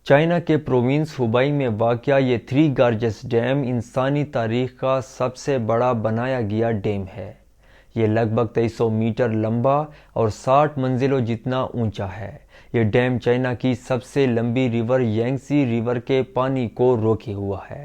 China کے province ہubei میں واقع یہ تھری گارجس ڈیم انسانی تاریخ کا سب سے بڑا بنایا گیا ڈیم ہے۔ یہ لگ بھگ 2300 میٹر لمبا اور 60 منزلوں جتنا اونچا ہے۔ یہ ڈیم چائنا کی سب سے لمبی ریور یانگسی ریور کے پانی کو روکے ہوا ہے۔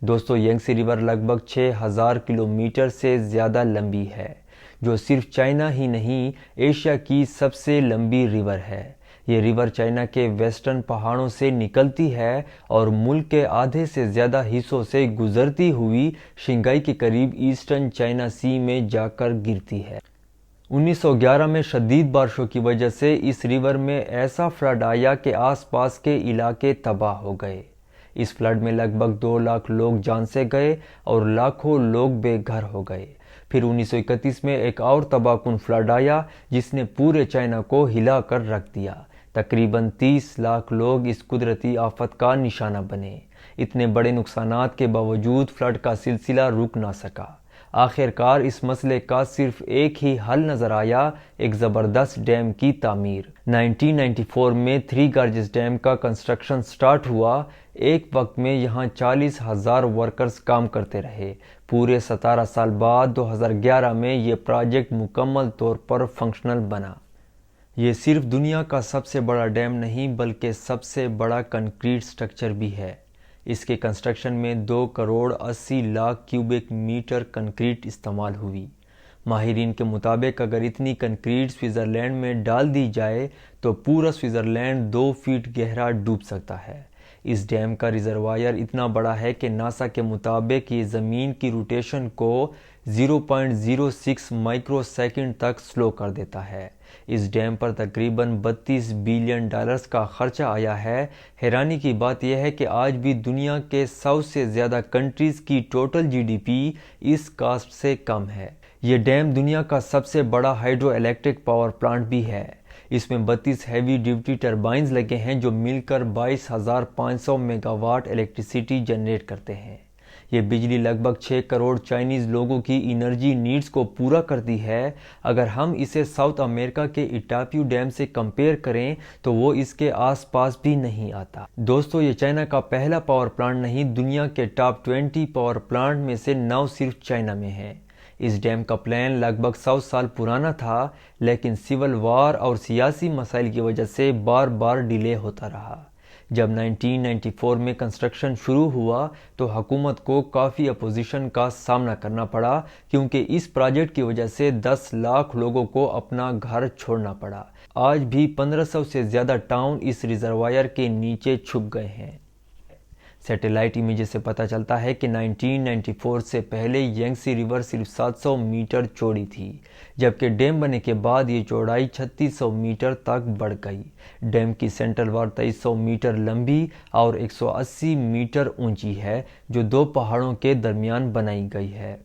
دوستو، یانگسی ریور لگ بھگ 6000 کلومیٹر سے زیادہ لمبی ہے، جو صرف چائنا ہی نہیں ایشیا کی سب سے لمبی ریور ہے۔ یہ ریور چائنا کے ویسٹرن پہاڑوں سے نکلتی ہے اور ملک کے آدھے سے زیادہ حصوں سے گزرتی ہوئی شنگھائی کے قریب ایسٹرن چائنا سی میں جا کر گرتی ہے۔ 1911 میں شدید بارشوں کی وجہ سے اس ریور میں ایسا فلڈ آیا کہ آس پاس کے علاقے تباہ ہو گئے۔ اس فلڈ میں لگ بھگ 2 لاکھ لوگ جان سے گئے اور لاکھوں لوگ بے گھر ہو گئے۔ پھر 1931 میں ایک اور تباہ کن فلڈ آیا جس نے پورے چائنا کو ہلا کر رکھ دیا۔ تقریباً 30 لاکھ لوگ اس قدرتی آفت کا نشانہ بنے۔ اتنے بڑے نقصانات کے باوجود فلڈ کا سلسلہ رک نہ سکا۔ آخر کار اس مسئلے کا صرف ایک ہی حل نظر آیا، ایک زبردست ڈیم کی تعمیر۔ 1994 میں تھری گارجس ڈیم کا کنسٹرکشن سٹارٹ ہوا۔ ایک وقت میں یہاں 40,000 ورکرز کام کرتے رہے۔ پورے 17 سال بعد 2011 میں یہ پروجیکٹ مکمل طور پر فنکشنل بنا۔ یہ صرف دنیا کا سب سے بڑا ڈیم نہیں بلکہ سب سے بڑا کنکریٹ سٹرکچر بھی ہے۔ اس کے کنسٹرکشن میں 2 crore 80 lakh cubic metre concrete استعمال ہوئی۔ ماہرین کے مطابق اگر اتنی کنکریٹ سوئٹزرلینڈ میں ڈال دی جائے تو پورا سوئٹزرلینڈ 2 فٹ گہرا ڈوب سکتا ہے۔ اس ڈیم کا ریزروائر اتنا بڑا ہے کہ ناسا کے مطابق یہ زمین کی روٹیشن کو 0.06 مائکرو سیکنڈ تک سلو کر دیتا ہے۔ اس ڈیم پر تقریباً $32 بلین کا خرچہ آیا ہے۔ حیرانی کی بات یہ ہے کہ آج بھی دنیا کے 100 سے زیادہ کنٹریز کی ٹوٹل جی ڈی پی اس کاسٹ سے کم ہے۔ یہ ڈیم دنیا کا سب سے بڑا ہائیڈرو الیکٹرک پاور پلانٹ بھی ہے۔ اس میں 32 ہیوی ڈیوٹی ٹربائنز لگے ہیں جو مل کر 22,500 میگا واٹ الیکٹریسٹی جنریٹ کرتے ہیں۔ یہ بجلی لگ بھگ 6 کروڑ چائنیز لوگوں کی انرجی نیڈز کو پورا کرتی ہے۔ اگر ہم اسے ساؤتھ امریکہ کے اٹاپیو ڈیم سے کمپیئر کریں تو وہ اس کے آس پاس بھی نہیں آتا۔ دوستو، یہ چائنا کا پہلا پاور پلانٹ نہیں، دنیا کے ٹاپ 20 پاور پلانٹ میں سے 9 صرف چائنا میں ہیں۔ اس ڈیم کا پلان لگ بھگ 100 سال پرانا تھا، لیکن سول وار اور سیاسی مسائل کی وجہ سے بار بار ڈیلے ہوتا رہا۔ جب 1994 میں کنسٹرکشن شروع ہوا تو حکومت کو کافی اپوزیشن کا سامنا کرنا پڑا، کیونکہ اس پروجیکٹ کی وجہ سے 10 لاکھ لوگوں کو اپنا گھر چھوڑنا پڑا۔ آج بھی 1500 سے زیادہ ٹاؤن اس ریزروائر کے نیچے چھپ گئے ہیں۔ سیٹلائٹ امیجز سے پتہ چلتا ہے کہ 1994 سے پہلے یانگسی ریور صرف 700 میٹر چوڑی تھی، جبکہ ڈیم بننے کے بعد یہ چوڑائی 3600 میٹر تک بڑھ گئی۔ ڈیم کی سینٹرل وال 2300 میٹر لمبی اور 180 میٹر اونچی ہے، جو 2 پہاڑوں کے درمیان بنائی گئی ہے۔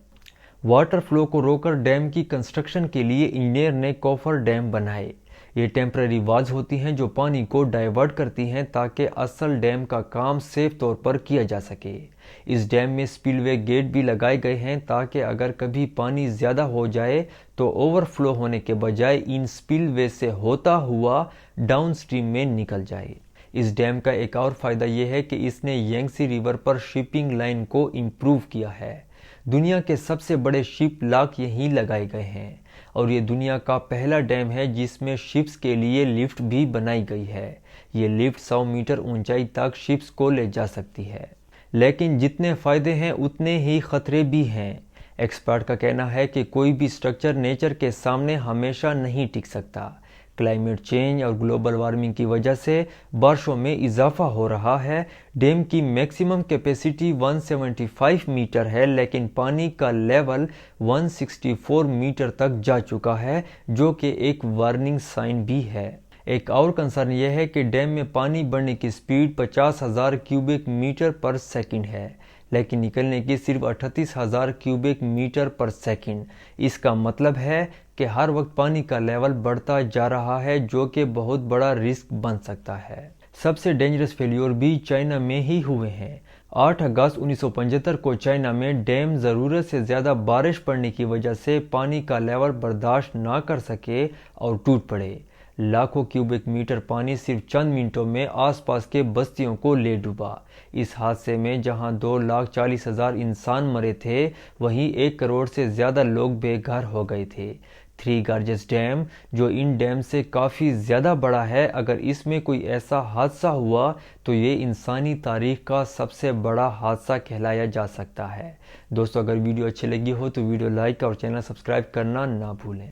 واٹر فلو کو روک کر ڈیم کی کنسٹرکشن کے لیے انجینئر نے کوفر ڈیم بنائے۔ یہ ٹیمپرری والز ہوتی ہیں جو پانی کو ڈائیورٹ کرتی ہیں تاکہ اصل ڈیم کا کام سیف طور پر کیا جا سکے۔ اس ڈیم میں سپل وے گیٹ بھی لگائے گئے ہیں تاکہ اگر کبھی پانی زیادہ ہو جائے تو اوور فلو ہونے کے بجائے ان سپل وے سے ہوتا ہوا ڈاؤن سٹریم میں نکل جائے۔ اس ڈیم کا ایک اور فائدہ یہ ہے کہ اس نے یانگسی ریور پر شپنگ لائن کو امپروو کیا ہے۔ دنیا کے سب سے بڑے شپ لاک یہیں لگائے گئے ہیں، اور یہ دنیا کا پہلا ڈیم ہے جس میں شپس کے لیے لفٹ بھی بنائی گئی ہے۔ یہ لفٹ 100 میٹر اونچائی تک شپس کو لے جا سکتی ہے۔ لیکن جتنے فائدے ہیں اتنے ہی خطرے بھی ہیں۔ ایکسپرٹ کا کہنا ہے کہ کوئی بھی سٹرکچر نیچر کے سامنے ہمیشہ نہیں ٹک سکتا۔ کلائمیٹ چینج اور گلوبل وارمنگ کی وجہ سے بارشوں میں اضافہ ہو رہا ہے۔ ڈیم کی میکسیمم کیپیسٹی 175 میٹر ہے، لیکن پانی کا لیول 164 میٹر تک جا چکا ہے، جو کہ ایک وارننگ سائن بھی ہے۔ ایک اور کنسرن یہ ہے کہ ڈیم میں پانی بڑھنے کی speed 50,000 cubic metre per second ہے، لیکن نکلنے کی صرف 38,000 کیوبک میٹر پر سیکنڈ۔ اس کا مطلب ہے کہ ہر وقت پانی کا لیول بڑھتا جا رہا ہے، جو کہ بہت بڑا رسک بن سکتا ہے۔ سب سے ڈینجرس فیلیور بھی چائنا میں ہی ہوئے ہیں۔ 8 اگست 1975 کو چائنا میں ڈیم ضرورت سے زیادہ بارش پڑنے کی وجہ سے پانی کا لیول برداشت نہ کر سکے اور ٹوٹ پڑے۔ لاکھوں کیوبک میٹر پانی صرف چند منٹوں میں آس پاس کے بستیوں کو لے ڈوبا۔ اس حادثے میں جہاں 2,40,000 انسان مرے تھے، وہیں 1 کروڑ سے زیادہ لوگ بے گھر ہو گئے تھے۔ تھری گارجز ڈیم، جو ان ڈیم سے کافی زیادہ بڑا ہے، اگر اس میں کوئی ایسا حادثہ ہوا تو یہ انسانی تاریخ کا سب سے بڑا حادثہ کہلایا جا سکتا ہے۔ دوستو، اگر ویڈیو اچھی لگی ہو تو ویڈیو لائک اور چینل سبسکرائب کرنا نہ بھولیں۔